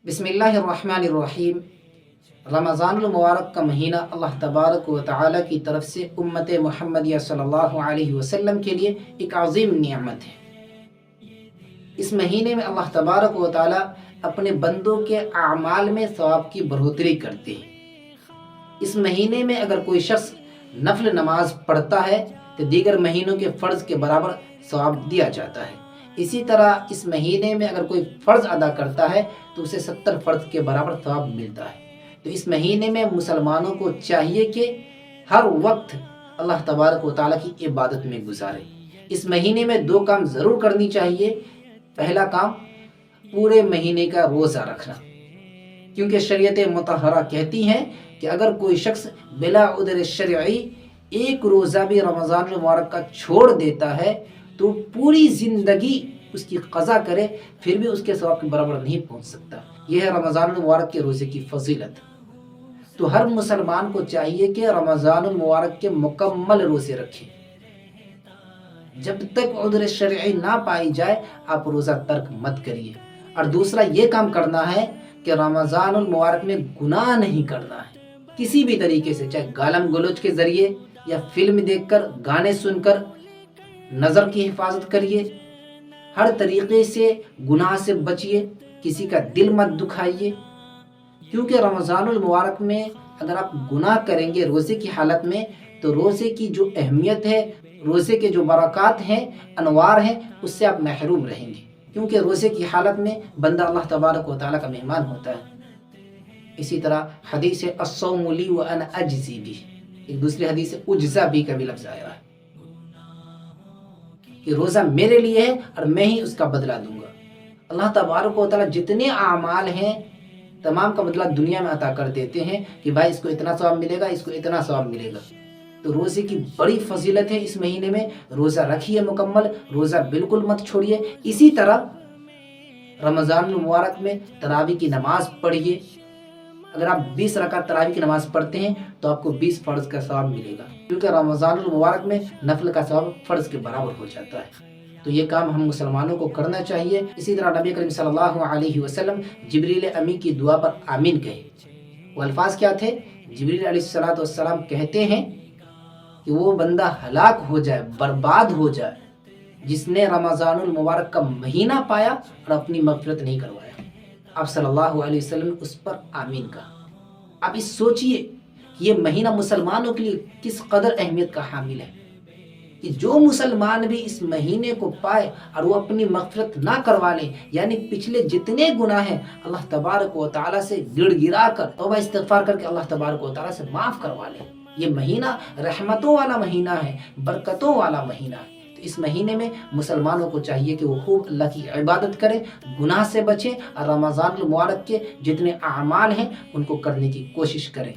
बिस्मिल्लाहिर्रहमानिर्रहीम। रमज़ानुल मुबारक का महीना अल्लाह तबारक व तआला की तरफ से उम्मत मुहम्मदिया सल्लल्लाहु अलैहि वसल्लम के लिए एक अज़ीम नियामत है। इस महीने में अल्लाह तबारक व तआला अपने बंदों के आमाल में सवाब की बढ़ोतरी करते हैं। इस महीने में अगर कोई शख्स नफल नमाज पढ़ता है तो दीगर महीनों के फ़र्ज़ के बराबर सवाब दिया जाता है। इसी तरह इस महीने में अगर कोई फ़र्ज़ अदा करता है तो उसे 70 फ़र्ज़ के बराबर सवाब मिलता है। तो इस महीने में मुसलमानों को चाहिए कि हर वक्त अल्लाह तबारक व तआला की इबादत में गुजारे। इस महीने में 2 काम ज़रूर करनी चाहिए। पहला काम, पूरे महीने का रोज़ा रखना, क्योंकि शरीयत मुतहरा कहती हैं कि अगर कोई शख्स बिला उज़्र शरई एक रोज़ा भी रमज़ान मुबारक का छोड़ देता है तो पूरी ज़िंदगी उसकी क़ज़ा करे फिर भी उसके सवाब के बराबर नहीं पहुंच सकता। यह है रमज़ान मुबारक के रोज़े की फजीलत। तो हर मुसलमान को चाहिए कि रमज़ान मुबारक के मुकम्मल रोज़े रखें। जब तक उज़्र शरई ना पाई जाए आप रोज़ा तर्क मत करिए। और दूसरा ये काम करना है कि रमज़ान मुबारक में गुनाह नहीं करना है किसी भी तरीके से, चाहे गालम गलोच के ज़रिए या फिल्म देखकर, गाने सुनकर। नज़र की हिफाजत करिए, हर तरीक़े से गुनाह से बचिए, किसी का दिल मत दुखाइए, क्योंकि रमज़ानुल मुबारक में अगर आप गुनाह करेंगे रोज़े की हालत में तो रोज़े की जो अहमियत है, रोज़े के जो बरक़ात हैं, अनवार हैं, उससे आप महरूम रहेंगे। क्योंकि रोज़े की हालत में बंदा अल्लाह तबारक व तआला का मेहमान होता है। इसी तरह हदीस है अस्सौमु ली व अना अज्ज़ी बिही, एक दूसरी हदीस है उज्ज़ा बिही का भी लफ्ज़ आया है कि रोज़ा मेरे लिए है और मैं ही उसका बदला दूंगा। अल्लाह तबारक व तआला जितने आमाल हैं तमाम का बदला दुनिया में अता कर देते हैं कि भाई इसको इतना सवाब मिलेगा, इसको इतना सवाब मिलेगा। तो रोज़े की बड़ी फजीलत है। इस महीने में रोज़ा रखिए मुकम्मल, रोज़ा बिल्कुल मत छोड़िए। इसी तरह रमज़ान मुबारक में तरावी की नमाज़ पढ़िए। अगर आप 20 रकात तरावी की नमाज़ पढ़ते हैं तो आपको 20 फ़र्ज़ का सवाब मिलेगा, क्योंकि रमज़ान मुबारक में नफल का सवाब फ़र्ज़ के बराबर हो जाता है। तो ये काम हम मुसलमानों को करना चाहिए। इसी तरह नबी करीम सल्लल्लाहु अलैहि वसल्लम जिब्रील अमी की दुआ पर आमीन कहे। वो अल्फाज क्या थे? जिब्रील अलैहिस्सलातु वस्सलाम कहते हैं कि वो बंदा हलाक हो जाए, बर्बाद हो जाए जिसने रमज़ानुल मुबारक का महीना पाया और अपनी मग़फ़िरत नहीं करवाया। आप सल्लल्लाहु अलैहि वसल्लम ने उस पर आमीन कहा। आप इस सोचिए कि ये महीना मुसलमानों के लिए किस कदर अहमियत का हामिल है कि जो मुसलमान भी इस महीने को पाए और वो अपनी मग़फ़िरत ना करवा ले, यानी पिछले जितने गुनाह हैं अल्लाह तबारक व तआला से गिड़गिड़ा कर तौबा इस्तिग़फ़ार करके अल्लाह तबारक व तआला से माफ़ करवा ले। ये महीना रहमतों वाला महीना है, बरकतों वाला महीना है। तो इस महीने में मुसलमानों को चाहिए कि वो खूब अल्लाह की इबादत करें, गुनाह से बचें और रमज़ान मुबारक के जितने आमाल हैं उनको करने की कोशिश करें।